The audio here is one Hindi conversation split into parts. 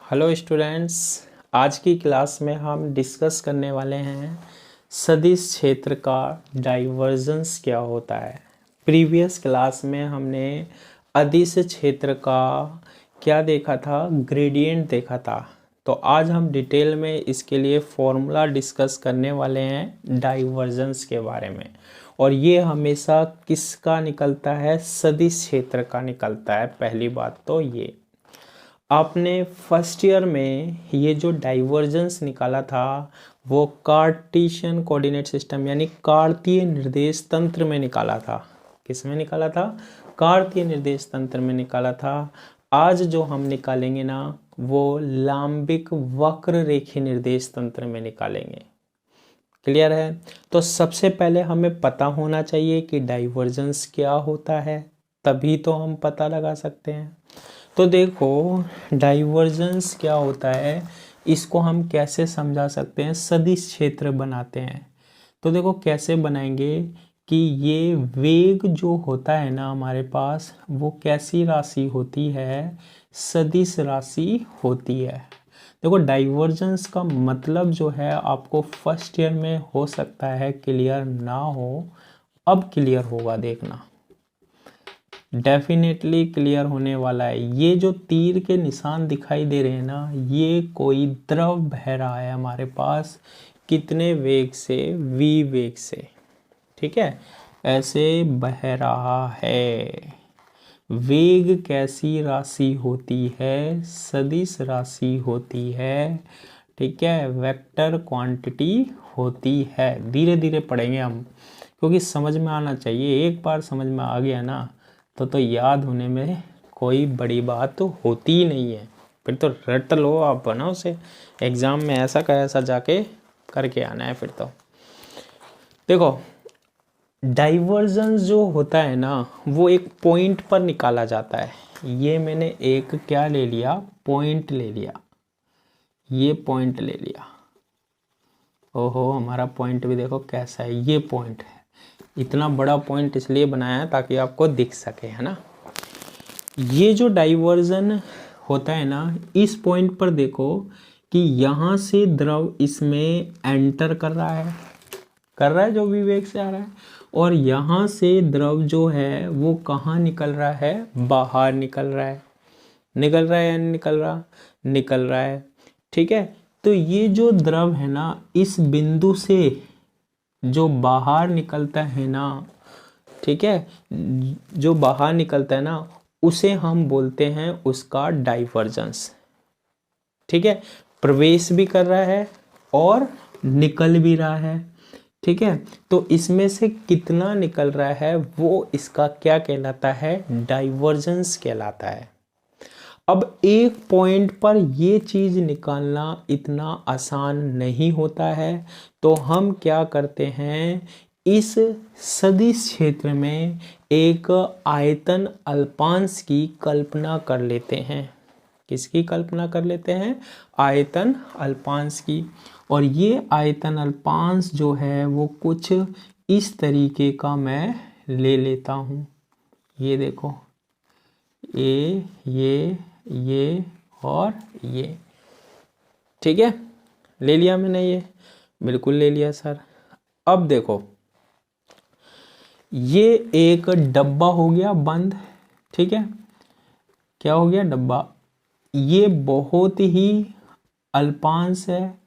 हेलो स्टूडेंट्स, आज की क्लास में हम डिस्कस करने वाले हैं सदिश क्षेत्र का डाइवर्जेंस क्या होता है। प्रीवियस क्लास में हमने अदिश क्षेत्र का क्या देखा था, ग्रेडियंट देखा था। तो आज हम डिटेल में इसके लिए फॉर्मूला डिस्कस करने वाले हैं डाइवर्जेंस के बारे में। और ये हमेशा किसका निकलता है, सदिश क्षेत्र का निकलता है। पहली बात तो ये आपने फर्स्ट ईयर में ये जो डाइवर्जेंस निकाला था वो कार्टेशियन कोऑर्डिनेट सिस्टम यानी कार्तीय निर्देश तंत्र में निकाला था। किस में निकाला था? कार्तीय निर्देश तंत्र में निकाला था। आज जो हम निकालेंगे ना वो लांबिक वक्र रेखीय निर्देश तंत्र में निकालेंगे। क्लियर है? तो सबसे पहले हमें पता होना चाहिए कि डाइवर्जेंस क्या होता है, तभी तो हम पता लगा सकते हैं। तो देखो, डाइवर्जेंस क्या होता है, इसको हम कैसे समझा सकते हैं। सदिश क्षेत्र बनाते हैं तो देखो कैसे बनाएंगे कि ये वेग जो होता है ना हमारे पास, वो कैसी राशि होती है, सदिश राशि होती है। देखो डाइवर्जेंस का मतलब जो है आपको फर्स्ट ईयर में हो सकता है क्लियर ना हो, अब क्लियर होगा, देखना डेफिनेटली क्लियर होने वाला है। ये जो तीर के निशान दिखाई दे रहे हैं ना, ये कोई द्रव बह रहा है हमारे पास। कितने वेग से? v वेग से। ठीक है, ऐसे बह रहा है। वेग कैसी राशि होती है? सदिश राशि होती है। ठीक है, वेक्टर क्वांटिटी होती है। धीरे धीरे पढ़ेंगे हम, क्योंकि समझ में आना चाहिए। एक बार समझ में आ गया ना तो याद होने में कोई बड़ी बात तो होती ही नहीं है। फिर तो रट लो आप ना उसे, एग्जाम में ऐसा का ऐसा जाके करके आना है फिर तो। देखो डाइवर्जेंस जो होता है ना वो एक पॉइंट पर निकाला जाता है। ये मैंने एक क्या ले लिया, पॉइंट ले लिया, ये पॉइंट ले लिया। ओहो, हमारा पॉइंट भी देखो कैसा है, ये पॉइंट है। इतना बड़ा पॉइंट इसलिए बनाया है ताकि आपको दिख सके, है ना। ये जो डाइवर्जन होता है ना, इस पॉइंट पर देखो कि यहाँ से द्रव इसमें एंटर कर रहा है जो विवेक से आ रहा है, और यहाँ से द्रव जो है वो कहाँ निकल रहा है, बाहर निकल रहा है। निकल रहा है या नहीं निकल रहा? निकल रहा है। ठीक है, तो ये जो द्रव है ना, इस बिंदु से जो बाहर निकलता है ना, ठीक है, जो बाहर निकलता है ना उसे हम बोलते हैं उसका डाइवर्जेंस। ठीक है, प्रवेश भी कर रहा है और निकल भी रहा है। ठीक है, तो इसमें से कितना निकल रहा है वो इसका क्या कहलाता है, डाइवर्जेंस कहलाता है। अब एक पॉइंट पर ये चीज़ निकालना इतना आसान नहीं होता है, तो हम क्या करते हैं, इस सदिश क्षेत्र में एक आयतन अल्पांश की कल्पना कर लेते हैं। किसकी कल्पना कर लेते हैं? आयतन अल्पांश की। और ये आयतन अल्पांश जो है वो कुछ इस तरीके का मैं ले लेता हूँ। ये देखो, ये और ये। ठीक है, ले लिया मैंने, ये बिल्कुल ले लिया सर। अब देखो, ये एक डब्बा हो गया बंद। ठीक है, क्या हो गया? डब्बा। ये बहुत ही अल्पांश है,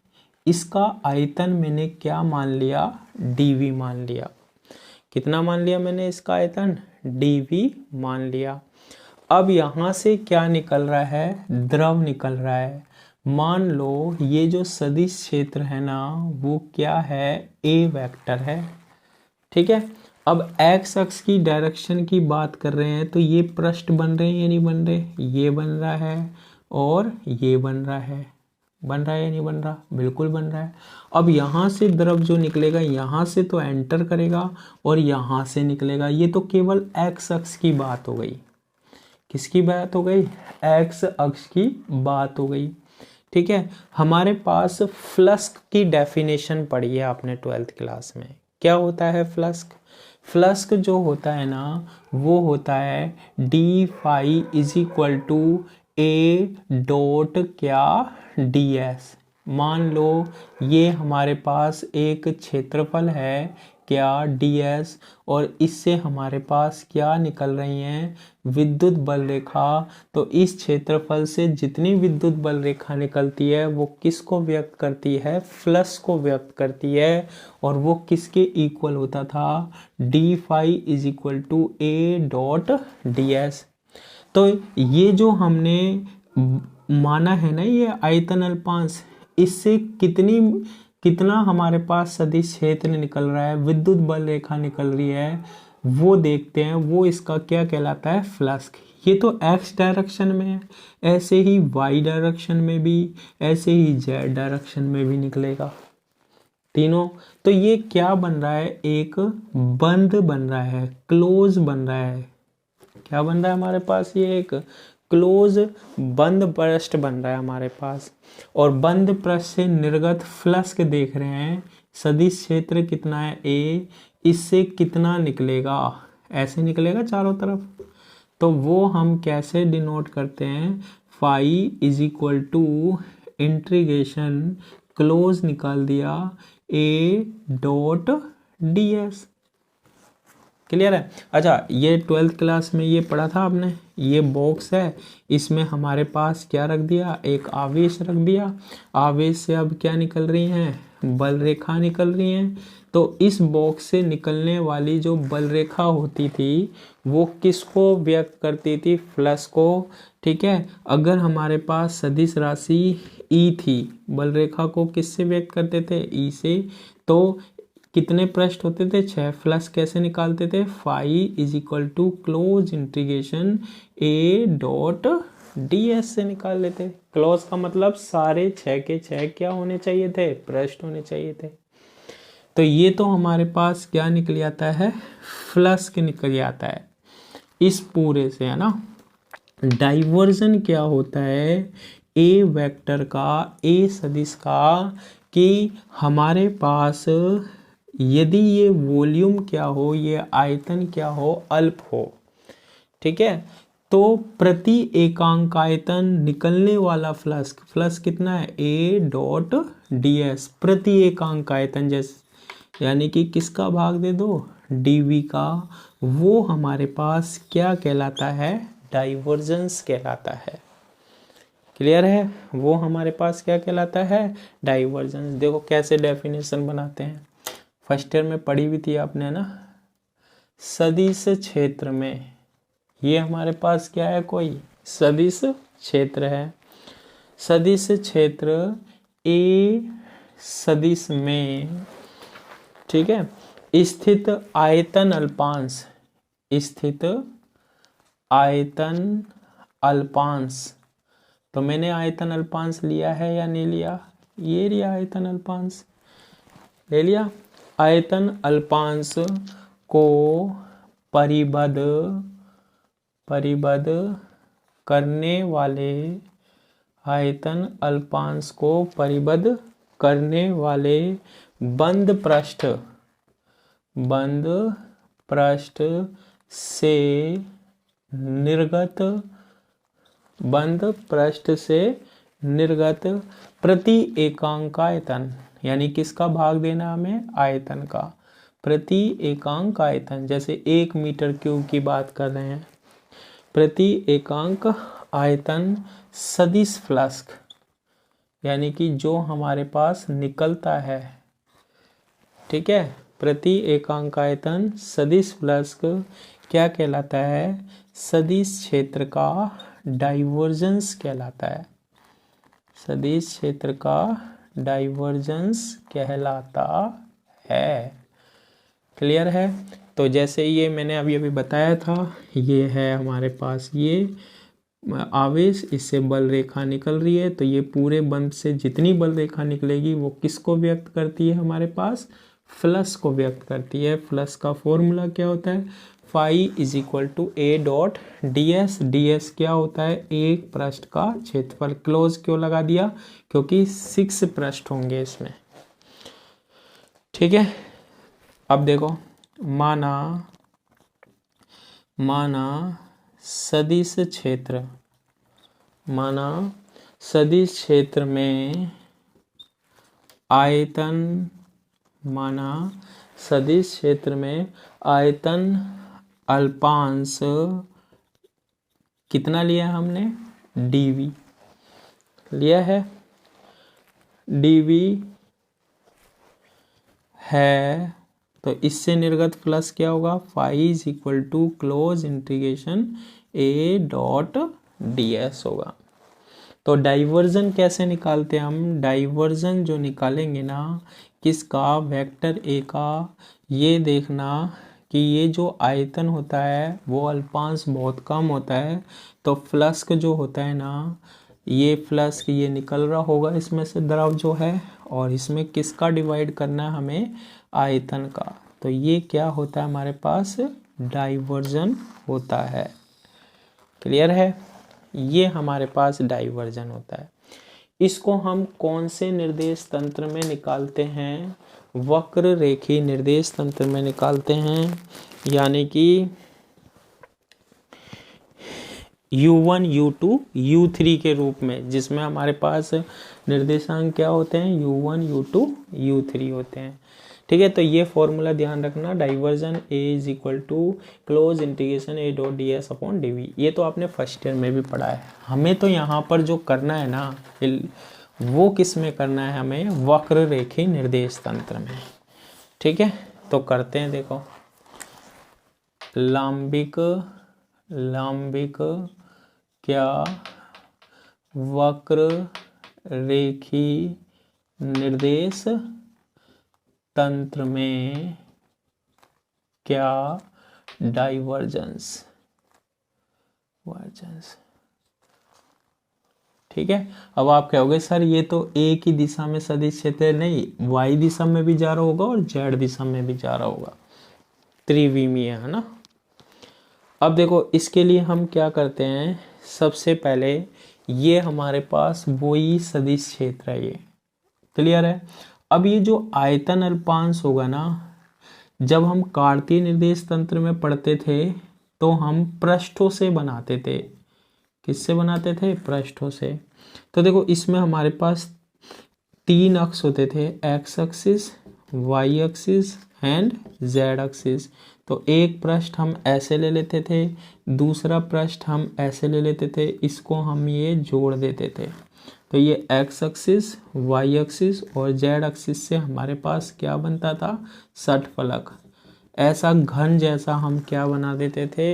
इसका आयतन मैंने क्या मान लिया, dv मान लिया। कितना मान लिया मैंने इसका आयतन? dv मान लिया। अब यहाँ से क्या निकल रहा है, द्रव निकल रहा है। मान लो ये जो सदिश क्षेत्र है ना वो क्या है, a वेक्टर है। ठीक है, अब x अक्ष की डायरेक्शन की बात कर रहे हैं तो ये पृष्ठ बन रहे हैं या नहीं बन रहे? ये बन रहा है और ये बन रहा है। बन रहा है या नहीं बन रहा? बिल्कुल बन रहा है। अब यहाँ से द्रव जो निकलेगा यहाँ से तो एंटर करेगा और यहाँ से निकलेगा। ये तो केवल x अक्ष की बात हो गई। किसकी बात हो गई? x अक्ष की बात हो गई। ठीक है, हमारे पास फ्लक्स की डेफिनेशन पढ़ी है आपने 12th क्लास में। क्या होता है फ्लक्स? फ्लक्स जो होता है ना वो होता है d phi is equal to A dot क्या ds। मान लो ये हमारे पास एक क्षेत्रफल है क्या ds, और इससे हमारे पास क्या निकल रही हैं, विद्युत बल रेखा। तो इस क्षेत्रफल से जितनी विद्युत बल रेखा निकलती है वो किसको व्यक्त करती है, फ्लक्स को व्यक्त करती है। और वो किसके इक्वल होता था, D phi is equal to A dot ds। तो ये जो हमने माना है ना, ये आयतन अल्पांश, इससे कितना हमारे पास सदिश क्षेत्र निकल रहा है, विद्युत बल रेखा निकल रही है, वो देखते हैं। वो इसका क्या कहलाता है, फ्लक्स। ये तो x डायरेक्शन में है, ऐसे ही y डायरेक्शन में भी, ऐसे ही z डायरेक्शन में भी निकलेगा तीनों। तो ये क्या बन रहा है, एक बंद बन रहा है, क्लोज बन रहा है। क्या बन रहा है हमारे पास, ये एक क्लोज बंद पृष्ठ बन रहा है हमारे पास। और बंद पृष्ठ से निर्गत फ्लक्स देख रहे हैं, सदिश क्षेत्र कितना है a, इससे कितना निकलेगा, ऐसे निकलेगा चारों तरफ। तो वो हम कैसे डिनोट करते हैं, phi is equal to integration, close निकाल दिया, a डॉट ds। क्लियर है। अच्छा, ये 12th क्लास में ये पढ़ा था आपने, ये बॉक्स है, इसमें हमारे पास क्या रख दिया, एक आवेश रख दिया। आवेश से अब क्या निकल रही हैं, बल रेखा निकल रही हैं। तो इस बॉक्स से निकलने वाली जो बल रेखा होती थी वो किसको व्यक्त करती थी, फ्लक्स को। ठीक है, अगर हमारे पास सदिश राशि E थी, बल रेखा को किससे व्यक्त करते थे, E से। तो कितने पृष्ठ होते थे, 6। फ्लक्स कैसे निकालते थे, phi is equal to close integration A dot ds से निकाल लेते। क्लोज का मतलब सारे 6 के 6 क्या होने चाहिए थे, पृष्ठ होने चाहिए थे। तो ये तो हमारे पास क्या निकल आता है, फ्लक्स के निकल आता है इस पूरे से, है ना। डाइवर्जन क्या होता है, ए वेक्टर का, ए सदिश का, कि हमारे पास यदि ये वॉल्यूम क्या हो, ये आयतन क्या हो, अल्प हो, ठीक है, तो प्रति एकांक आयतन निकलने वाला फ्लक्स कितना है, ए डॉट ds। प्रति एकांक आयतन, जैसे यानी कि किसका भाग दे दो, dv का, वो हमारे पास क्या कहलाता है, डाइवर्जेंस कहलाता है। क्लियर है, वो हमारे पास क्या कहलाता है, डाइवर्जेंस। देखो कैसे डेफिनेशन बनाते हैं, फर्स्ट ईयर में पढ़ी हुई थी आपने ना। सदिश क्षेत्र में ये हमारे पास क्या है, कोई सदिश क्षेत्र है। सदिश क्षेत्र ए सदिश में, ठीक है, स्थित आयतन अल्पांश, स्थित आयतन अल्पांश। तो मैंने आयतन अल्पांश लिया है या नहीं लिया, ये लिया आयतन अल्पांश, ले लिया। आयतन अल्पांश को परिबद्ध करने वाले, आयतन अल्पांश को परिबद्ध करने वाले बंद पृष्ठ से निर्गत प्रति एकांक आयतन, यानी किसका भाग देना हमें, आयतन का, प्रति एकांक आयतन। जैसे 1 मीटर क्यूब की बात कर रहे हैं, प्रति एकांक आयतन सदिश फ्लक्स, यानी कि जो हमारे पास निकलता है, ठीक है, प्रति एकांक आयतन सदिश फ्लक्स क्या कहलाता है, सदिश क्षेत्र का डाइवर्जेंस कहलाता है। सदिश क्षेत्र का डाइवर्जेंस कहलाता है। क्लियर है। तो जैसे ये मैंने अभी बताया था, ये है हमारे पास ये आवेश, इससे बल रेखा निकल रही है। तो ये पूरे बंद से जितनी बल रेखा निकलेगी वो किसको व्यक्त करती है, हमारे पास फ्लक्स को व्यक्त करती है। फ्लक्स का फॉर्मूला क्या होता है, phi is equal to A dot ds। ds क्या होता है, एक पृष्ठ का क्षेत्रफल। क्लोज क्यों लगा दिया, क्योंकि 6 पृष्ठ होंगे इसमें, ठीक है। अब देखो, माना सदिश माना सदिश क्षेत्र में आयतन, माना सदिश क्षेत्र में आयतन अल्पांश कितना लिया है हमने, dv लिया है, dv है, तो इससे निर्गत फ्लक्स क्या होगा, phi is equal to close integration a dot ds होगा। तो डाइवर्जन कैसे निकालते हैं हम, डाइवर्जन जो निकालेंगे ना किसका, वेक्टर a का, ये देखना कि ये जो आयतन होता है वो अल्पांश बहुत कम होता है, तो फ्लक्स जो होता है ना, ये फ्लक्स ये निकल रहा होगा इसमें से द्रव जो है, और इसमें किसका डिवाइड करना है हमें, आयतन का। तो ये क्या होता है हमारे पास, डाइवर्जन होता है। क्लियर है, ये हमारे पास डाइवर्जन होता है। इसको हम कौन से निर्देश तंत्र में निकालते हैं, वक्र रेखीय निर्देश तंत्र में निकालते हैं, यानी कि u1 u2 u3 के रूप में, जिसमें हमारे पास निर्देशांक क्या होते हैं, u1 u2 u3 होते हैं। ठीक है, तो ये फॉर्मूला ध्यान रखना, divergence a is equal to close integration a dot D S upon D V. ये तो आपने फर्स्ट ईयर में भी पढ़ा है। हमें तो यहाँ पर जो करना है ना, वो किस में करना है हमें, वक्र रेखीय निर्देश तंत्र में। ठीक है, तो करते हैं, देखो लांबिक क्या वक्र रेखीय निर्देश तंत्र में क्या डाइवर्जेंस, ठीक है। अब आप कहोगे सर ये तो एक ही दिशा में सदिश क्षेत्र है, नहीं, y दिशा में भी जा रहा होगा और z दिशा में भी जा रहा होगा, त्रिविमीय है ना। अब देखो इसके लिए हम क्या करते हैं, सबसे पहले ये हमारे पास वही सदिश क्षेत्र है, ये क्लियर है। अब ये जो आयतन अल्पांश होगा ना, जब हम कार्तीय निर्देश तंत्र में पढ़ते थे तो हम पृष्ठों से बनाते थे। किससे बनाते थे, पृष्ठों से। तो देखो इसमें हमारे पास 3 अक्ष होते थे, X axis, Y axis and Z axis. तो एक पृष्ठ हम ऐसे ले लेते थे, दूसरा पृष्ठ हम ऐसे ले लेते थे, इसको हम ये जोड़ देते थे। तो ये एक्स एक्सिस, वाई एक्सिस और जेड एक्सिस से हमारे पास क्या बनता था, षटफलक। ऐसा घन जैसा हम क्या बना देते थे,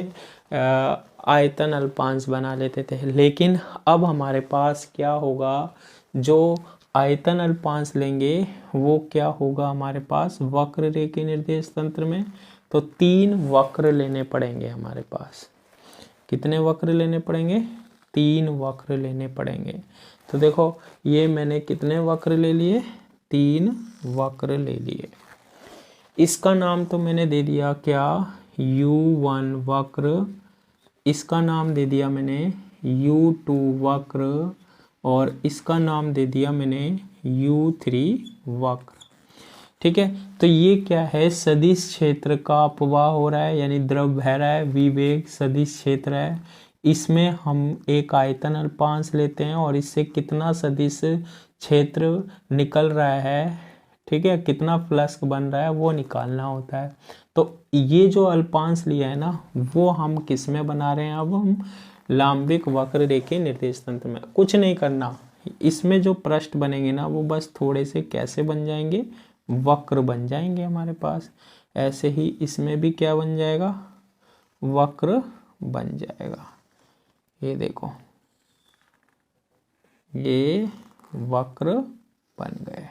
आयतन अल्पांश बना लेते थे। लेकिन अब हमारे पास क्या होगा, जो आयतन अल्पांश लेंगे वो क्या होगा हमारे पास, वक्र रेखीय निर्देश तंत्र में। तो 3 वक्र लेने पड़ेंगे हमारे पास। कितने वक्र लेने पड़ेंगे, 3 वक्र लेने पड़ेंगे। तो देखो ये मैंने कितने वक्र ले लिए, 3 वक्र ले लिए। इसका नाम तो मैंने दे दिया क्या, u1 वक्र, इसका नाम दे दिया मैंने u2 वक्र, और इसका नाम दे दिया मैंने u3 वक्र। ठीक है, तो ये क्या है, सदिश क्षेत्र का अपवाह हो रहा है, यानी द्रव बह रहा है, विवेग सदिश क्षेत्र है। इसमें हम एक आयतन अल्पांश लेते हैं और इससे कितना सदिश क्षेत्र निकल रहा है, ठीक है, कितना फ्लक्स बन रहा है वो निकालना होता है। तो ये जो अल्पांश लिया है ना, वो हम किस में बना रहे हैं, अब हम लांबिक वक्र रेखीय निर्देश तंत्र में। कुछ नहीं करना, इसमें जो पृष्ठ बनेंगे ना वो बस थोड़े से कैसे बन जाएंगे, वक्र बन जाएंगे हमारे पास। ऐसे ही इसमें भी क्या बन जाएगा, वक्र बन जाएगा। ये देखो ये वक्र बन गए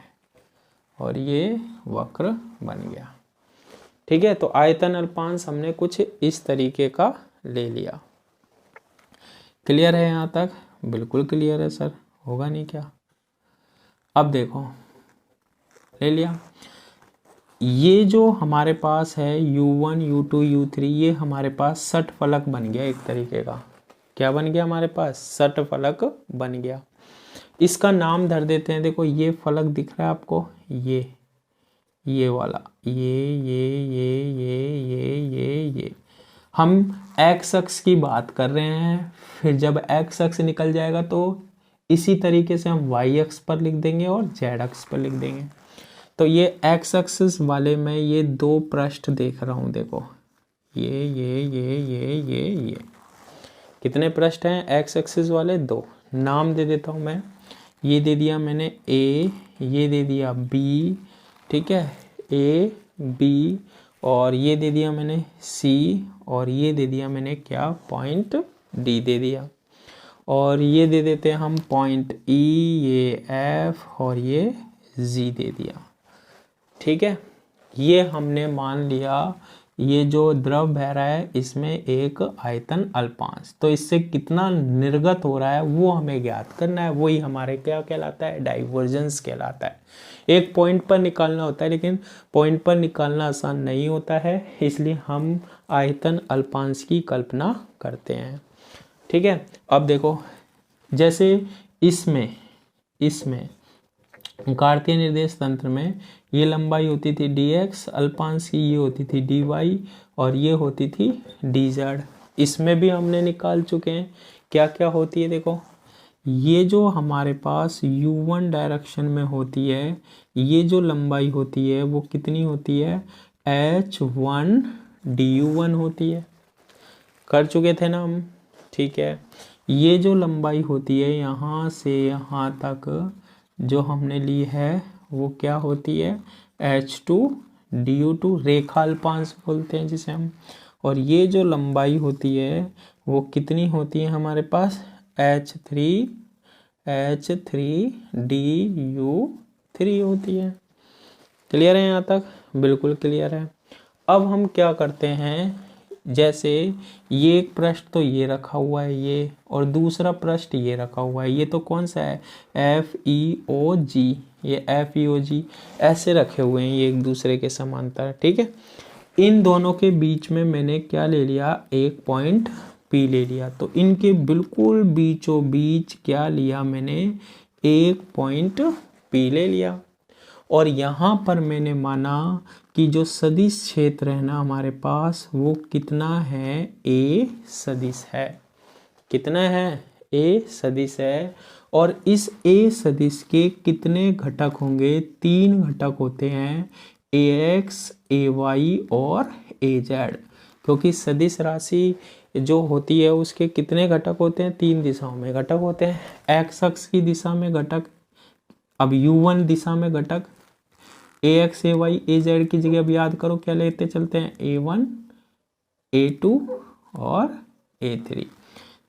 और ये वक्र बन गया। ठीक है, तो आयतन अल्पांश हमने कुछ इस तरीके का ले लिया। क्लियर है यहाँ तक, बिल्कुल क्लियर है सर, होगा नहीं क्या। अब देखो ले लिया, ये जो हमारे पास है u1 u2 u3, ये हमारे पास षटफलक बन गया एक तरीके का। क्या बन गया हमारे पास, षटफलक बन गया। इसका नाम धर देते हैं, देखो ये फलक दिख रहा है आपको, ये वाला, ये हम एक्स अक्ष की बात कर रहे हैं, फिर जब एक्स अक्ष निकल जाएगा तो इसी तरीके से हम वाई अक्ष पर लिख देंगे और जेड अक्ष पर लिख देंगे। तो ये एक्स एक्सिस वाले में ये दो पृष्ठ देख रहा हूँ, देखो ये कितने पृष्ठ हैं एक्स एक्सिस वाले? दो। नाम दे देता हूँ मैं, ये दे दिया मैंने ए, ये दे दिया बी, ठीक है, ए बी, और ये दे दिया मैंने सी, और ये दे दिया मैंने क्या, पॉइंट डी दे दिया, और ये दे देते हैं हम पॉइंट ई, ये एफ, और ये जी दे दिया। ठीक है, ये हमने मान लिया ये जो द्रव बह रहा है इसमें एक आयतन अल्पांश, तो इससे कितना निर्गत हो रहा है वो हमें ज्ञात करना है। वही हमारे क्या कहलाता है, डाइवर्जेंस कहलाता है। एक पॉइंट पर निकालना होता है, लेकिन पॉइंट पर निकालना आसान नहीं होता है, इसलिए हम आयतन अल्पांश की कल्पना करते हैं। ठीक है, अब देखो जैसे इसमें कार्तीय निर्देश तंत्र में ये लंबाई होती थी dx, अल्पांश की ये होती थी dy, और ये होती थी dz। इसमें भी हमने निकाल चुके हैं क्या क्या होती है। देखो ये जो हमारे पास u1 डायरेक्शन में होती है, ये जो लंबाई होती है वो कितनी होती है, h1 du1 होती है, कर चुके थे ना हम। ठीक है, ये जो लंबाई होती है यहाँ से यहाँ तक जो हमने ली है वो क्या होती है, h2 du2, रेखा अल्पांश बोलते हैं जिसे हम। और ये जो लंबाई होती है वो कितनी होती है हमारे पास, h3 du3 होती है। क्लियर है यहाँ तक? बिल्कुल क्लियर है। अब हम क्या करते हैं, जैसे ये एक पृष्ठ तो ये रखा हुआ है ये, और दूसरा पृष्ठ ये रखा हुआ है, ये तो कौन सा है, FEOG, ये FEOG ऐसे रखे हुए हैं ये एक दूसरे के समांतर। ठीक है, इन दोनों के बीच में मैंने क्या ले लिया, एक पॉइंट P ले लिया, तो इनके बिल्कुल बीचों बीच क्या लिया मैंने, एक पॉइंट P ले लिया। और यहाँ पर मैंने माना कि जो सदिश क्षेत्र है ना हमारे पास वो कितना है, A सदिश है। कितना है, A सदिश है। और इस A सदिश के कितने घटक होंगे, 3 घटक होते हैं, AX, AY और AZ। क्योंकि सदिश राशि जो होती है उसके कितने घटक होते हैं, 3 दिशाओं में घटक होते हैं। X अक्ष की दिशा में घटक, अब U1 दिशा में घटक, AX, AY, AZ की जगह अब याद करो क्या लेते चलते हैं, A1, A2 और A3।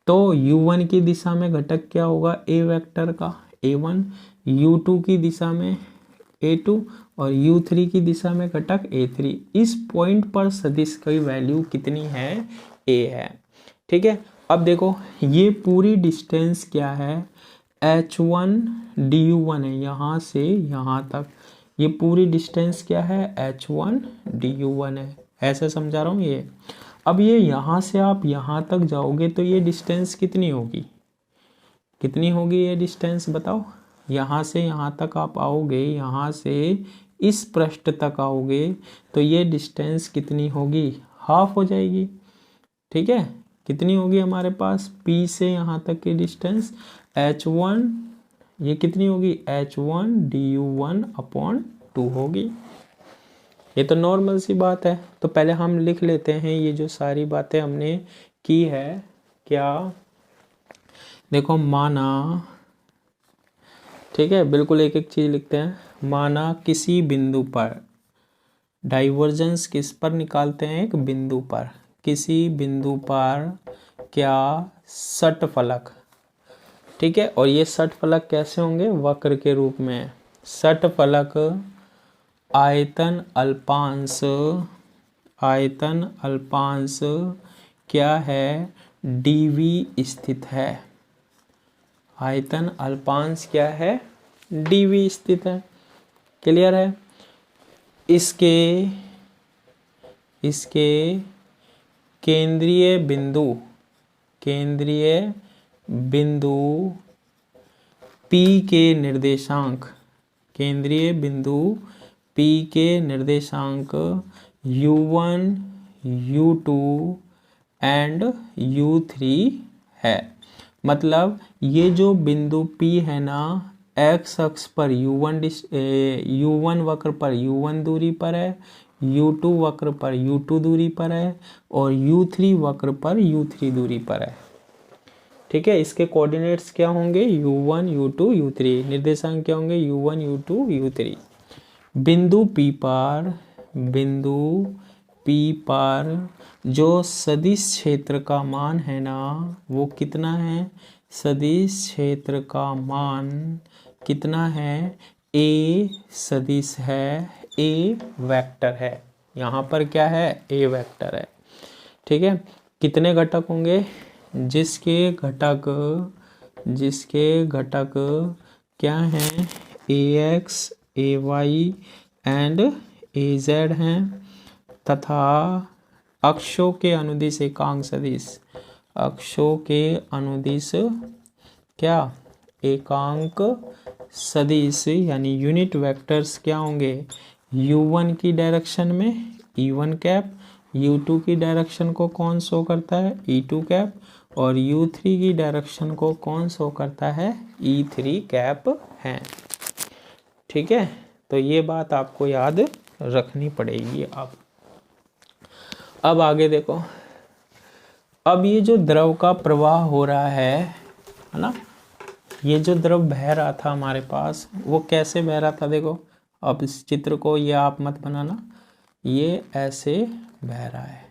तो U1 की दिशा में घटक क्या होगा, A वेक्टर का A1, U2 की दिशा में A2 और U3 की दिशा में घटक A3। इस पॉइंट पर सदिश की वैल्यू कितनी है, A है। ठीक है, अब देखो ये पूरी डिस्टेंस क्या है, H1 du1 है, यहाँ से यहाँ तक ये पूरी डिस्टेंस क्या है, H1 du1 है। ऐसे समझा रहा हूँ ये। अब ये यहाँ से आप यहाँ तक जाओगे तो ये डिस्टेंस कितनी होगी, कितनी होगी ये डिस्टेंस बताओ। यहाँ से यहाँ तक आप आओगे, यहाँ से इस पृष्ठ तक आओगे तो ये डिस्टेंस कितनी होगी, हाफ हो जाएगी। ठीक है, कितनी होगी हमारे पास, P से यहाँ तक की डिस्टेंस H1, ये कितनी होगी, H1 du1/2 होगी। ये तो नॉर्मल सी बात है। तो पहले हम लिख लेते हैं ये जो सारी बातें हमने की है। क्या, देखो माना, ठीक है, बिल्कुल एक एक चीज लिखते हैं। माना किसी बिंदु पर, डाइवर्जेंस किस पर निकालते हैं, एक बिंदु पर, किसी बिंदु पर क्या षटफलक, ठीक है, और ये षटफलक कैसे होंगे, वक्र के रूप में। षटफलक आयतन अल्पांश, आयतन अल्पांश क्या है, dv स्थित है। आयतन अल्पांश क्या है, dv स्थित है। क्लियर है। इसके केंद्रीय बिंदु, केंद्रीय बिंदु P के निर्देशांक, केंद्रीय बिंदु P के निर्देशांक u1, u2, एंड U3 है। मतलब ये जो बिंदु P है ना, x अक्ष पर U1 वक्र पर U1 दूरी पर है, U2 वक्र पर U2 दूरी पर है और U3 वक्र पर U3 दूरी पर है। ठीक है, इसके कोऑर्डिनेट्स क्या होंगे? U1 U2 U3। निर्देशांक क्या होंगे? U1 U2 U3। बिंदु P पर जो सदिश क्षेत्र का मान है ना, वो कितना है? सदिश क्षेत्र का मान कितना है? A सदिश है, A वेक्टर है। यहाँ पर क्या है? A वेक्टर है। ठीक है, कितने घटक होंगे? जिसके घटक क्या हैं? AX AY एंड AZ हैं तथा अक्षों के अनुदिश एकांक सदिश, अक्षों के अनुदिश क्या? एकांक सदिश यानी यूनिट वेक्टर्स क्या होंगे? U1 की डायरेक्शन में E1 कैप, U2 की डायरेक्शन को कौन शो करता है? E2 कैप, और U3 की डायरेक्शन को कौन शो करता है? E3 कैप है। ठीक है, तो ये बात आपको याद रखनी पड़ेगी। अब आगे देखो, अब ये जो द्रव का प्रवाह हो रहा है ना, ये जो द्रव बह रहा था हमारे पास, वो कैसे बह रहा था? देखो, अब इस चित्र को ये आप मत बनाना, ये ऐसे बह रहा है।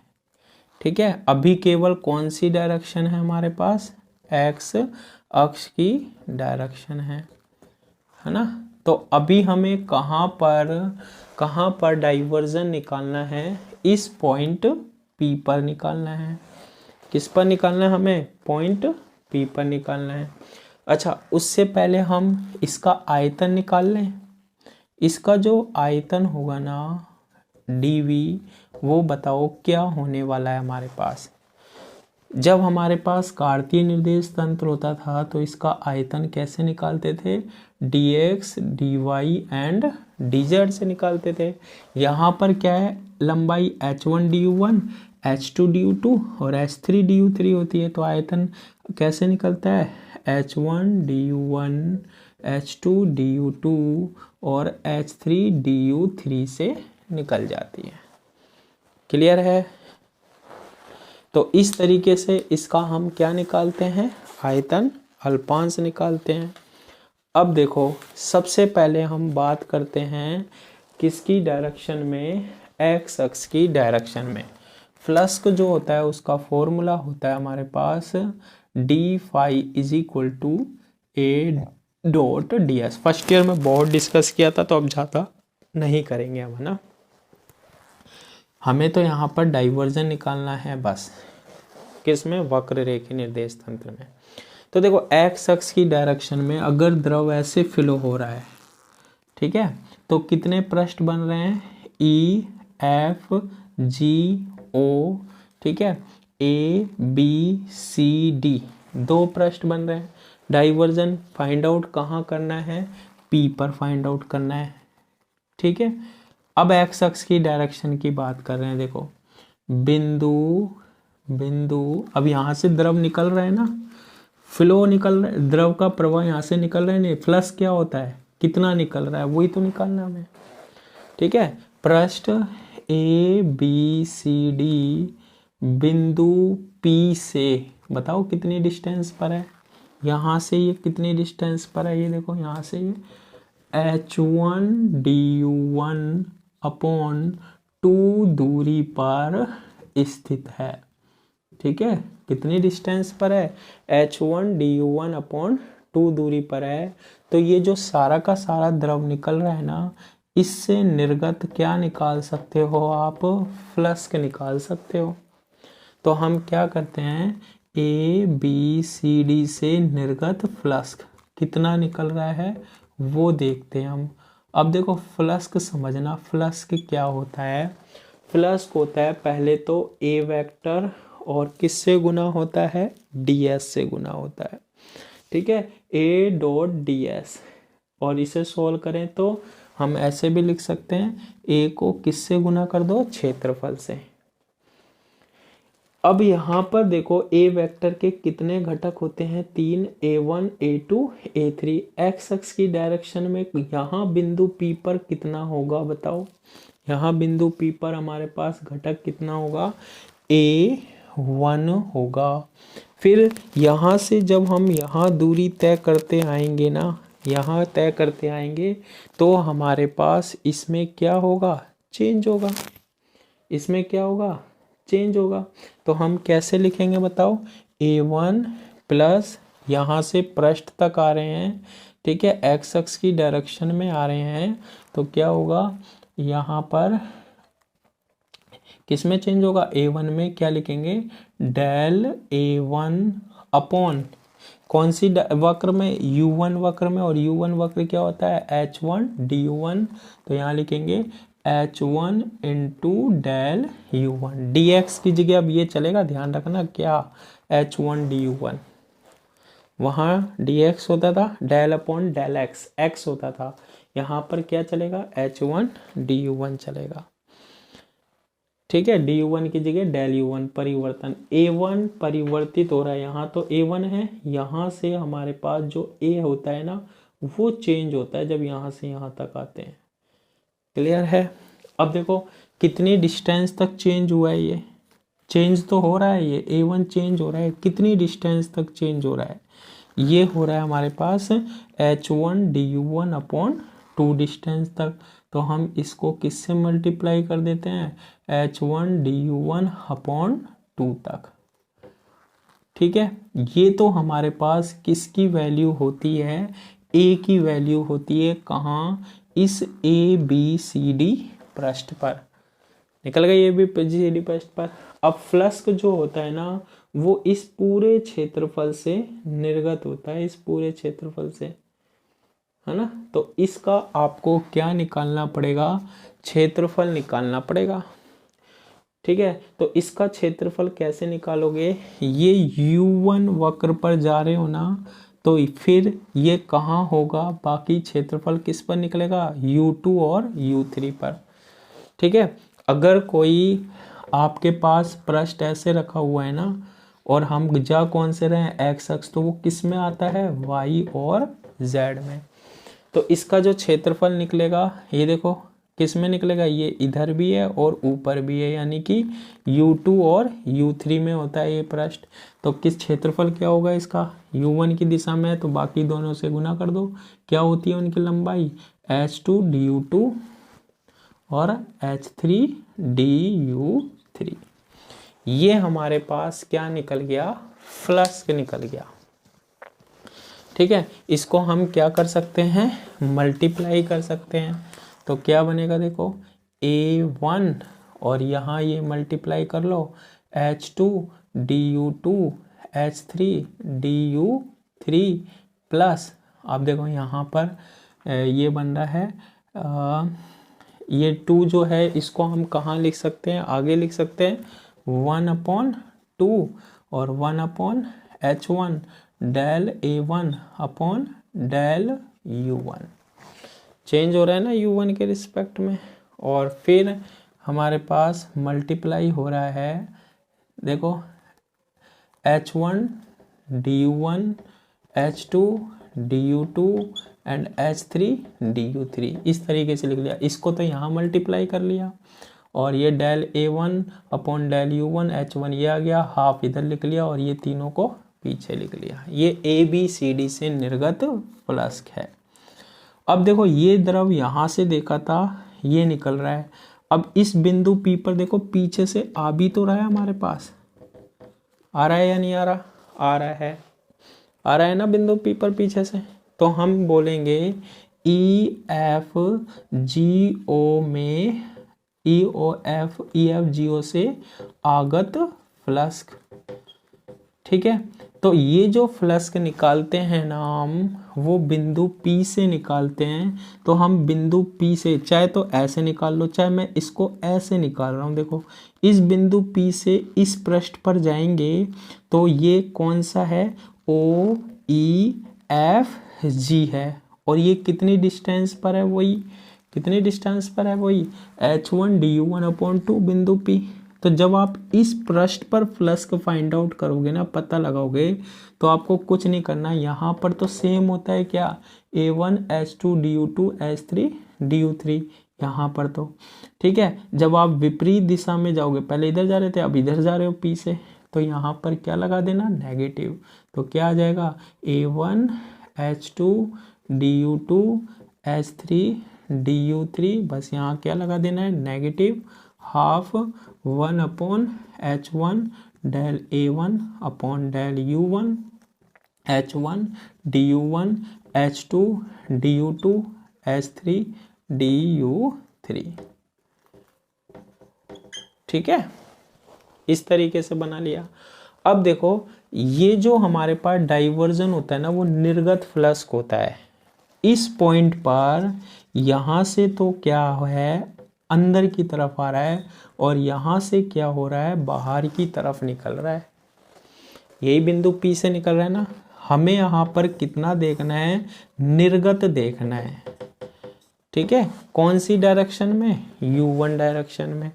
ठीक है, अभी केवल कौन सी डायरेक्शन है हमारे पास? एक्स अक्ष की डायरेक्शन है ना। तो अभी हमें कहाँ पर डाइवर्जन निकालना है? इस पॉइंट P पर निकालना है। किस पर निकालना है? हमें पॉइंट P पर निकालना है। अच्छा, उससे पहले हम इसका आयतन निकाल लें। इसका जो आयतन होगा ना dV, वो बताओ क्या होने वाला है हमारे पास? जब हमारे पास कार्तीय निर्देश तंत्र होता था तो इसका आयतन कैसे निकालते थे? dx dy एंड dz से निकालते थे। यहाँ पर क्या है? लंबाई h1 du1, h2 du2 और h3 du3 होती है। तो आयतन कैसे निकलता है? h1 du1, h2 du2 और h3 du3 से निकल जाती है। क्लियर है? तो इस तरीके से इसका हम क्या निकालते हैं? आयतन अल्पांश निकालते हैं। अब देखो, सबसे पहले हम बात करते हैं किसकी डायरेक्शन में? एक्स अक्ष की डायरेक्शन में। फ्लक्स जो होता है उसका फॉर्मूला होता है हमारे पास D phi is equal to A dot D S. First year में बहुत डिस्कस किया था, तो अब ज़्यादा नहीं करेंगे हम, है ना। हमें तो यहाँ पर डाइवर्जन निकालना है बस। किसमें? वक्र रेखीय निर्देश तंत्र में। तो देखो, एक्स अक्ष की डायरेक्शन में अगर द्रव ऐसे फ्लो हो रहा है, ठीक है, तो कितने पृष्ठ बन रहे हैं? E F G O, ठीक है, A B C D, 2 पृष्ठ बन रहे हैं। डाइवर्जन फाइंड आउट कहाँ करना है? P पर फाइंड आउट करना है। ठीक है, अब एक्स अक्ष की डायरेक्शन की बात कर रहे हैं। देखो, बिंदु अब यहाँ से द्रव निकल रहा है ना, फ्लो निकल रहा है, द्रव का प्रवाह यहाँ से निकल रहा है। नहीं, फ्लक्स क्या होता है? कितना निकल रहा है, वही तो निकालना हमें। ठीक है, पृष्ठ A B C D बिंदु P से बताओ कितनी डिस्टेंस पर है? यहाँ से ये कितनी डिस्टेंस पर है? ये देखो, यहाँ से ये H1 du1 अपॉन 2 दूरी पर स्थित है। ठीक है, कितनी डिस्टेंस पर है? H1 du1 अपॉन 2 दूरी पर है। तो ये जो सारा का सारा द्रव निकल रहा है ना, इससे निर्गत क्या निकाल सकते हो आप? फ्लक्स निकाल सकते हो। तो हम क्या करते हैं? A B C D से निर्गत फ्लक्स कितना निकल रहा है वो देखते हैं हम। अब देखो, फ्लक्स समझना, फ्लक्स क्या होता है? फ्लक्स होता है पहले तो A वेक्टर और किससे गुना होता है? ds से गुना होता है। ठीक है, A डॉट ds, और इसे सोल्व करें तो हम ऐसे भी लिख सकते हैं, A को किससे गुना कर दो? क्षेत्रफल से। अब यहाँ पर देखो ए वेक्टर के कितने घटक होते हैं, 3, a1 a2 a3। एक्स अक्ष की डायरेक्शन में यहाँ बिंदु P पर कितना होगा बताओ, यहाँ बिंदु P पर हमारे पास घटक कितना होगा, a1 होगा। फिर यहाँ से जब हम यहाँ दूरी तय करते आएंगे ना, यहाँ तय करते आएंगे तो हमारे पास इसमें क्या होगा, चेंज होगा। इसमें क्या होगा, चेंज होगा। तो हम कैसे लिखेंगे बताओ, a1 प्लस यहाँ से पृष्ठ तक आ रहे हैं, ठीक है, एक्स अक्ष की डायरेक्शन में आ रहे हैं, तो क्या होगा यहाँ पर किस में चेंज होगा, a1 में क्या लिखेंगे, डेल a1 अपॉन कौन सी वक्र में, u1 वक्र में, और u1 वक्र क्या होता है, h1 du1, तो यहाँ लिखेंगे h1 into del u1। dx की जगह अब ये चलेगा, ध्यान रखना क्या, h1 du1, वहाँ dx होता था, डेल अपॉन डेल x होता था, यहाँ पर क्या चलेगा, h1 du1 चलेगा, ठीक है। du1 की जगह डेल u1, परिवर्तन, a1 परिवर्तित हो रहा है यहाँ, तो a1 है, यहाँ से हमारे पास जो a होता है ना वो चेंज होता है जब यहाँ से यहाँ तक आते हैं, क्लियर है। अब देखो कितनी डिस्टेंस तक चेंज हुआ है, ये चेंज तो हो रहा है, ये a1 चेंज हो रहा है, कितनी डिस्टेंस तक चेंज हो रहा है, ये हो रहा है हमारे पास h1 du1 अपॉन 2 डिस्टेंस तक। तो हम इसको किससे मल्टीप्लाई कर देते हैं, h1 du1 अपॉन 2 तक, ठीक है। ये तो हमारे पास किसकी वैल्यू होती है, a की वैल्यू होती है, कहाँ, इस ABCD पृष्ठ पर, निकल गई ABCD पृष्ठ पर। अब फ्लक्स जो होता है ना वो इस पूरे क्षेत्रफल से निर्गत होता है, इस पूरे क्षेत्रफल से, है ना। तो इसका आपको क्या निकालना पड़ेगा, क्षेत्रफल निकालना पड़ेगा, ठीक है। तो इसका क्षेत्रफल कैसे निकालोगे, ये u1 वक्र पर जा रहे हो ना, तो फिर ये कहाँ होगा, बाकी क्षेत्रफल किस पर निकलेगा, u2 और u3 पर, ठीक है। अगर कोई आपके पास पृष्ठ ऐसे रखा हुआ है ना, और हम जा कौन से रहे हैं, एक्स अक्ष, तो वो किस में आता है, y और z में। तो इसका जो क्षेत्रफल निकलेगा, ये देखो किस में निकलेगा, ये इधर भी है और ऊपर भी है, यानी कि u2 और u3 में होता है ये पृष्ठ। तो किस क्षेत्रफल क्या होगा इसका, u1 की दिशा में है तो बाकी दोनों से गुना कर दो, क्या होती है उनकी लंबाई, h2 du2 और h3 du3। ये हमारे पास क्या निकल गया, फ्लक्स निकल गया, ठीक है। इसको हम क्या कर सकते हैं, मल्टीप्लाई कर सकते हैं। तो क्या बनेगा देखो, a1 और यहाँ ये मल्टीप्लाई कर लो, h2 du2 h3 du3 plus, आप देखो यहाँ पर ये बन रहा है, ये 2 जो है इसको हम कहाँ लिख सकते हैं, आगे लिख सकते हैं 1/2 और 1/h1 del a1 upon del u1, change हो रहा है ना u1 के रिस्पेक्ट में। और फिर हमारे पास मल्टीप्लाई हो रहा है, देखो h1 du1 h2 du2 and h3 du3, इस तरीके से लिख लिया। इसको तो यहाँ मल्टीप्लाई कर लिया, और ये del a1 upon del u1 h1 ये आ गया, हाफ इधर लिख लिया, और ये तीनों को पीछे लिख लिया। ये ABCD से निर्गत फ्लक्स है। अब देखो ये द्रव यहाँ से देखा था, ये निकल रहा है, अब इस बिंदु P पर देखो पीछे से आ भी तो रहा है हमारे पास, आ रहा है या नहीं आ रहा, आ रहा है ना बिंदु P पर पीछे से। तो हम बोलेंगे EFGO में EFGO से आगत फ्लक्स, ठीक है। तो ये जो फ्लक्स निकालते हैं ना हम, वो बिंदु P से निकालते हैं। तो हम बिंदु P से चाहे तो ऐसे निकाल लो, चाहे मैं इसको ऐसे निकाल रहा हूँ, देखो इस बिंदु P से इस पृष्ठ पर जाएंगे तो ये कौन सा है, OEFG है, और ये कितनी डिस्टेंस पर है, वही कितनी डिस्टेंस पर है, वही h1 du1 अपॉन 2 बिंदु P, तो जब आप इस पृष्ठ पर फ्लक्स को फाइंड आउट करोगे ना, पता लगाओगे, तो आपको कुछ नहीं करना, यहाँ पर तो सेम होता है क्या, A1H2Du2H3Du3 यहाँ पर तो ठीक है। जब आप विपरीत दिशा में जाओगे, पहले इधर जा रहे थे अब इधर जा रहे हो पी से, तो यहाँ पर क्या लगा देना, नेगेटिव। तो क्या आ जाएगा, A1H2Du2H3Du3, बस यहाँ क्या लगा देना है, negative half 1/H1 del A1 upon del U1 H1 du1 H2 du2 H3 du3। ठीक है, इस तरीके से बना लिया। अब देखो, ये जो हमारे पास डाइवर्जन होता है ना, वो निर्गत फ्लक्स होता है। इस पॉइंट पर यहाँ से तो क्या है, अंदर की तरफ आ रहा है, और यहाँ से क्या हो रहा है, बाहर की तरफ निकल रहा है। यही बिंदु P से निकल रहा है ना, हमें यहाँ पर कितना देखना है, निर्गत देखना है। ठीक है, कौन सी डायरेक्शन में, U1 डायरेक्शन में।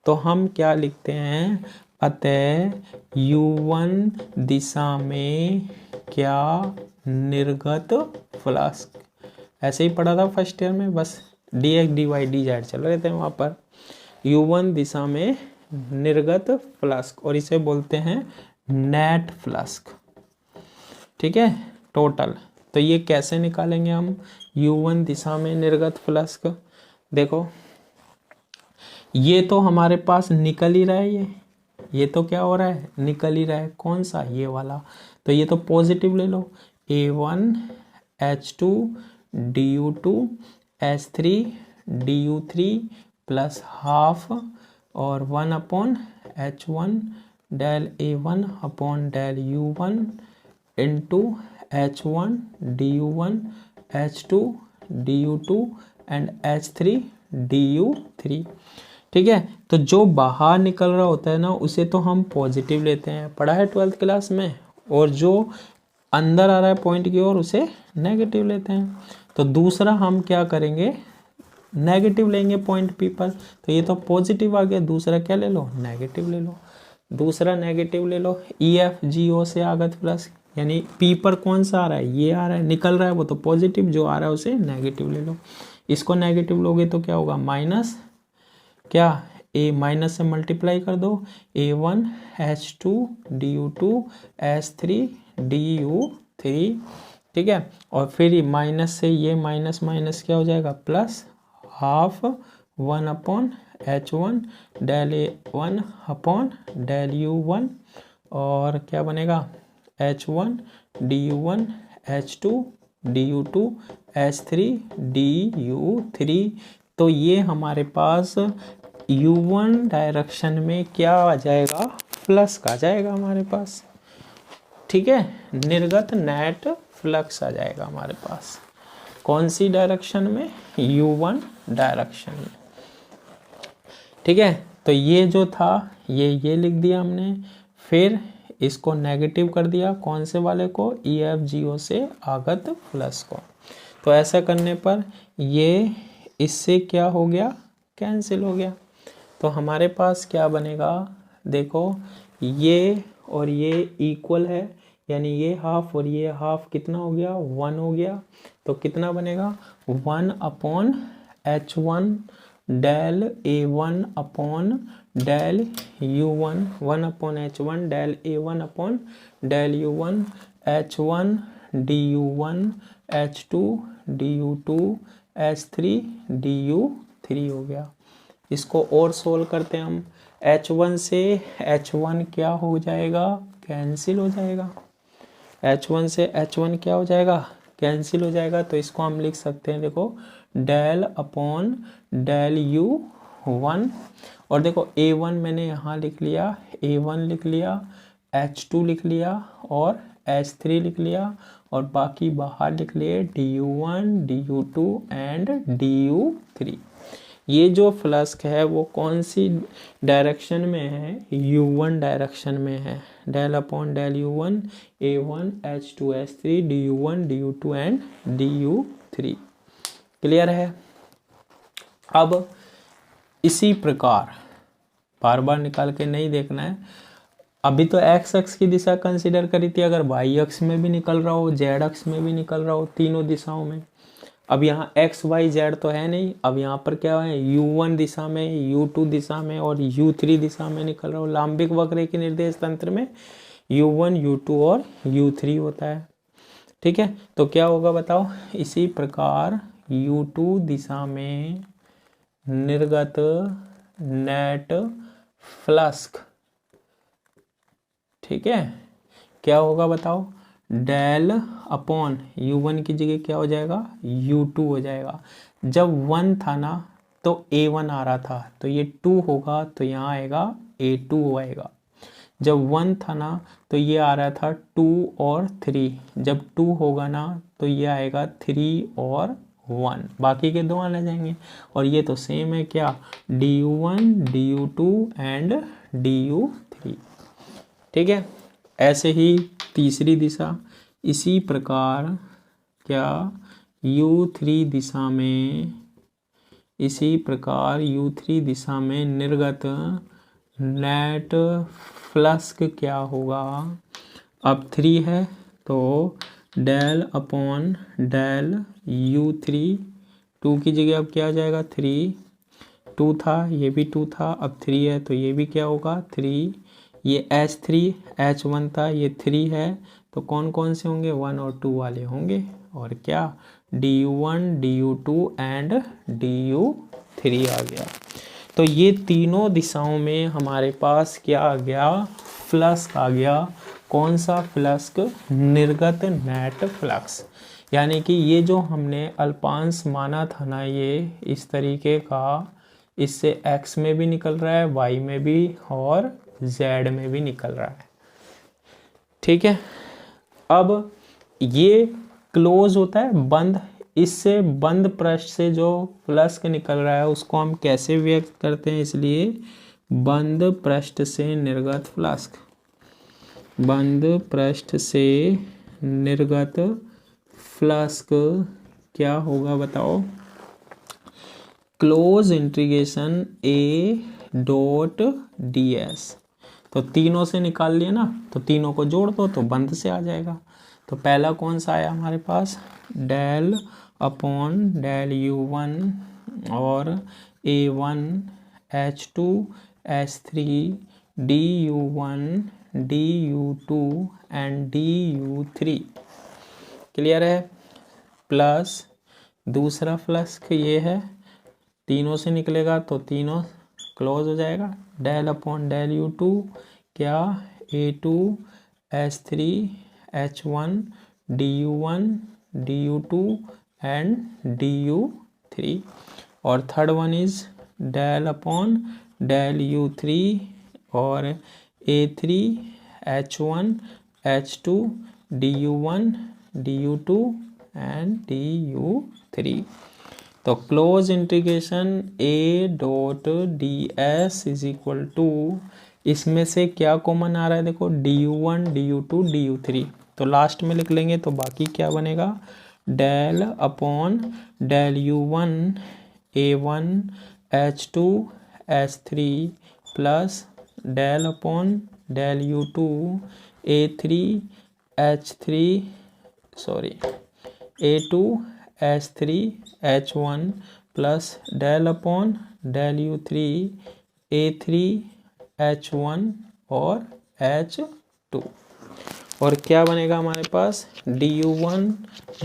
तो हम क्या लिखते हैं, अतः U1 दिशा में क्या निर्गत फ्लक्स, ऐसे ही पढ़ा था फर्स्ट ईयर में, बस dx dy dz चल रहे थे वहाँ पर। U1 दिशा में निर्गत फ्लक्स, और इसे बोलते हैं नेट फ्लक्स। ठीक है, टोटल। तो ये कैसे निकालेंगे हम, U1 दिशा में निर्गत फ्लक्स। देखो, ये तो हमारे पास निकल ही रहा है, ये तो क्या हो रहा है, निकल ही रहा है। कौन सा, ये वाला। तो ये तो पॉजिटिव ले लो, A1H2 du2 H3 du3 plus half और 1/H1 del A1 upon del U1 into H1 du1 H2 du2 and H3 du3। ठीक है, तो जो बाहर निकल रहा होता है ना, उसे तो हम पॉजिटिव लेते हैं, पढ़ा है 12th क्लास में, और जो अंदर आ रहा है पॉइंट की ओर, उसे नेगेटिव लेते हैं। तो दूसरा हम क्या करेंगे, नेगेटिव लेंगे पॉइंट P पर। तो ये तो पॉजिटिव आ गया, दूसरा क्या ले लो, नेगेटिव ले लो। दूसरा नेगेटिव ले लो, EFGO से आगत प्लस, यानी P पर कौन सा आ रहा है, ये आ रहा है, निकल रहा है वो तो पॉजिटिव, जो आ रहा है उसे नेगेटिव ले लो। इसको नेगेटिव लोगे तो क्या होगा, माइनस, क्या, A माइनस से मल्टीप्लाई कर दो, A1H2 du2 H3 du3। ठीक है, और फिर माइनस से ये माइनस माइनस क्या हो जाएगा, plus half 1/H1 del A1 upon del U1, और क्या बनेगा, H1 du1 H2 du2 H3 du3। तो ये हमारे पास U1 डायरेक्शन में क्या आ जाएगा, फ्लक्स आ जाएगा हमारे पास। ठीक है, निर्गत नेट फ्लक्स आ जाएगा हमारे पास। कौन सी डायरेक्शन में, U1 डायरेक्शन में। ठीक है, तो ये जो था ये लिख दिया हमने, फिर इसको नेगेटिव कर दिया, कौन से वाले को, EFGO से आगत फ्लक्स को। तो ऐसा करने पर ये इससे क्या हो गया, कैंसिल हो गया। तो हमारे पास क्या बनेगा, देखो, ये और ये इक्वल है, यानी ये हाफ और ये हाफ कितना हो गया, 1 हो गया। तो कितना बनेगा, 1/H1 del A1 upon del U1, 1/H1 del A1 upon del U1, H1 du1 H2 du2 H3 du3 हो गया। इसको और सोल्व करते हैं हम, H1 से H1 क्या हो जाएगा, कैंसिल हो जाएगा। H1 से H1 क्या हो जाएगा, कैंसिल हो जाएगा। तो इसको हम लिख सकते हैं, देखो, डेल अपॉन डेल U1, और देखो A1 मैंने यहाँ लिख लिया, A1 लिख लिया, H2 लिख लिया और H3 लिख लिया, और बाकी बाहर लिख लिए du1 du2 एंड du3। ये जो फ्लक्स है वो कौन सी डायरेक्शन में है, U1 डायरेक्शन में है। Del upon del U1 A1 H2 H3 du1 du2 and du3। Clear है। अब इसी प्रकार बार बार निकाल के नहीं देखना है। अभी तो एक्स अक्ष की दिशा कंसिडर करी थी, अगर वाई अक्ष में भी निकल रहा हो, जेड अक्ष में भी निकल रहा हो, तीनों दिशाओं में। अब यहाँ एक्स वाई जेड तो है नहीं, अब यहाँ पर क्या है, u1 दिशा में, u2 दिशा में और u3 दिशा में निकल रहा हो। लांबिक वक्र के निर्देश तंत्र में u1 u2 और u3 होता है। ठीक है, तो क्या होगा बताओ। इसी प्रकार u2 दिशा में निर्गत नेट फ्लक्स, ठीक है, क्या होगा बताओ, डेल अपॉन u1 की जगह क्या हो जाएगा, u2 हो जाएगा। जब 1 था ना तो a1 आ रहा था, तो ये 2 होगा, तो यहाँ आएगा a2 आएगा। जब 1 था ना तो ये आ रहा था 2 और 3, जब 2 होगा ना तो ये आएगा 3 और 1, बाकी के 2 आ जाएंगे। और ये तो सेम है क्या, du1 du2 एंड du3। ठीक है, ऐसे ही तीसरी दिशा, इसी प्रकार क्या u3 दिशा में, इसी प्रकार u3 दिशा में निर्गत नेट फ्लक्स क्या होगा। अब 3 है तो डेल अपॉन डेल u3, 2 की जगह अब क्या आ जाएगा 3, 2 था ये भी 2 था, अब 3 है तो ये भी क्या होगा 3, ये H3 H1 था, ये 3 है, तो कौन कौन से होंगे, 1 और 2 वाले होंगे। और क्या du1 du2 एंड du3 आ गया। तो ये तीनों दिशाओं में हमारे पास क्या आ गया, फ्लक्स आ गया। कौन सा फ्लक्स, निर्गत नेट फ्लक्स। यानी कि ये जो हमने अल्पांश माना था ना, ये इस तरीके का, इससे x में भी निकल रहा है, y में भी और z में भी निकल रहा है। ठीक है, अब ये क्लोज होता है बंद, इससे बंद पृष्ठ से जो फ्लक्स निकल रहा है उसको हम कैसे व्यक्त करते हैं, इसलिए बंद पृष्ठ से निर्गत फ्लक्स, बंद पृष्ठ से निर्गत फ्लक्स क्या होगा बताओ, close integration a dot ds। तो तीनों से निकाल लिया ना, तो तीनों को जोड़ दो तो बंद से आ जाएगा। तो पहला कौन सा आया हमारे पास, डेल अपॉन डेल u1 और a1 h2 h3 du1 du2 and du3। Clear है, प्लस दूसरा फ्लक्स ये है, तीनों से निकलेगा तो तीनों क्लोज हो जाएगा, डेल अपॉन डेल u2 क्या a2 h3 h1 du1 du2 and du3। और third one is del upon del u3 और a3 h1 h2 du1 du2 and du3। तो close integration a dot D S is equal to, इसमें से क्या कॉमन आ रहा है देखो, du1 du2 du3, तो लास्ट में लिख लेंगे तो बाकी क्या बनेगा, del upon del u1 a1 h2 h3 plus del upon del u2 a3 h3 a2 h3 h1 plus del upon del u3 a3 h1 और h2। और क्या बनेगा हमारे पास, du1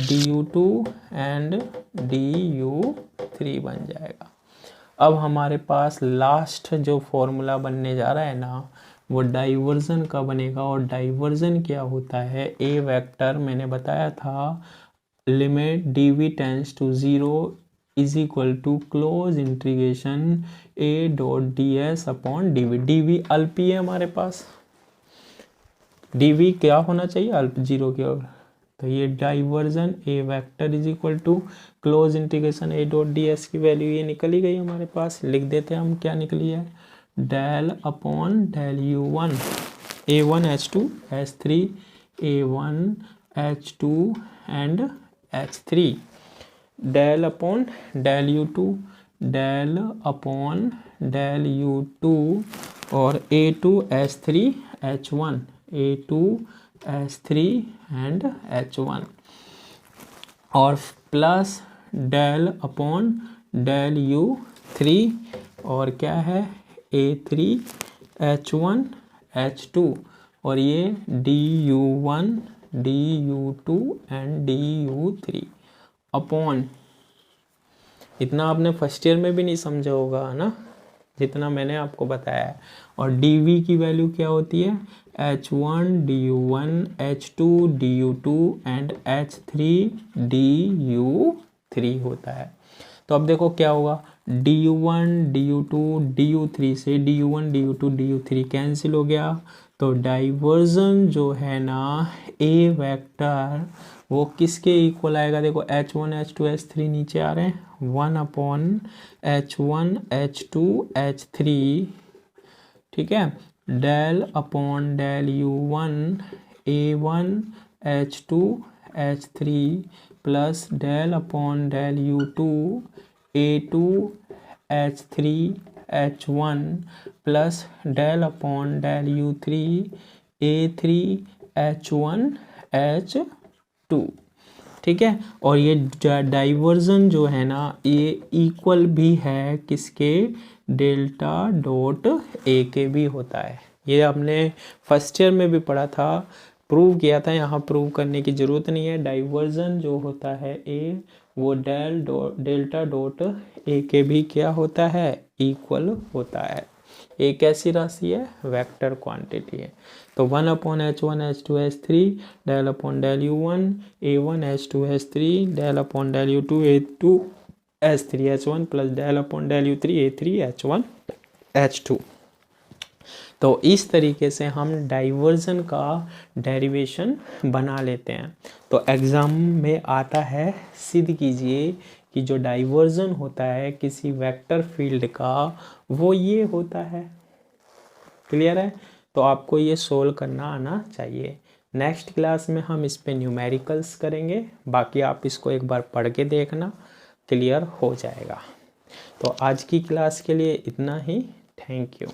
du2 एंड du3 बन जाएगा। अब हमारे पास लास्ट जो फॉर्मूला बनने जा रहा है ना, वो डाइवर्जन का बनेगा। और डाइवर्जन क्या होता है, ए वेक्टर मैंने बताया था, limit dv tends to 0 is equal to close integration a dot ds upon dv। dv अल्प ही है हमारे पास, dv क्या होना चाहिए, अल्प 0 की ओर। तो ये divergence a vector is equal to close integration a dot ds की वैल्यू ये निकल ही गई हमारे पास। लिख देते हैं हम, क्या निकली है, del upon del u1 a1 h2 h3 a1 h2 and h3 del upon del u2 del upon del U2 और A2H3H1 A2H3 एंड H1 और plus del upon del U3 और क्या है A3H1H2 और ये DU1 DU2 and DU3 upon, इतना आपने फर्स्ट ईयर में भी नहीं समझा होगा ना जितना मैंने आपको बताया है। और dV की वैल्यू क्या होती है H1 DU1 H2 DU2 and H3 DU3 होता है। तो अब देखो क्या होगा DU1 DU2 DU3 से DU1 DU2 DU3 कैंसिल हो गया, तो डाइवर्जन जो है ना A वेक्टर वो किसके इक्वल आएगा, देखो H1 H2 H3 नीचे आ रहे हैं 1 अपॉन H1 H2 H3, ठीक है, del upon del U1 A1 H2 H3 plus del upon del U2 A2 H3 H1 plus del upon del U3 A3 H1 H2, ठीक है। और ये डाइवर्जन जो है ना ये इक्वल भी है किसके, डेल्टा डॉट ए के भी होता है। ये हमने फर्स्ट ईयर में भी पढ़ा था, प्रूव किया था, यहाँ प्रूव करने की ज़रूरत नहीं है। डाइवर्जन जो होता है ए वो डेल्टा डॉट ए के भी क्या होता है, इक्वल होता है। एक ऐसी राशि है, वेक्टर क्वांटिटी है। तो 1 upon H1 H2 H3 del upon del U1 A1 H2 H3 del upon del U2 A2 H3 H1 plus del upon del U3 A3 H1 H2। तो इस तरीके से हम डाइवर्जन का डेरिवेशन बना लेते हैं। तो एग्ज़ाम में आता है, सिद्ध कीजिए कि जो डाइवर्जन होता है किसी वेक्टर फील्ड का वो ये होता है। क्लियर है? तो आपको ये सोल्व करना आना चाहिए। नेक्स्ट क्लास में हम इस पे न्यूमेरिकल्स करेंगे, बाकी आप इसको एक बार पढ़ के देखना, क्लियर हो जाएगा। तो आज की क्लास के लिए इतना ही। Thank you.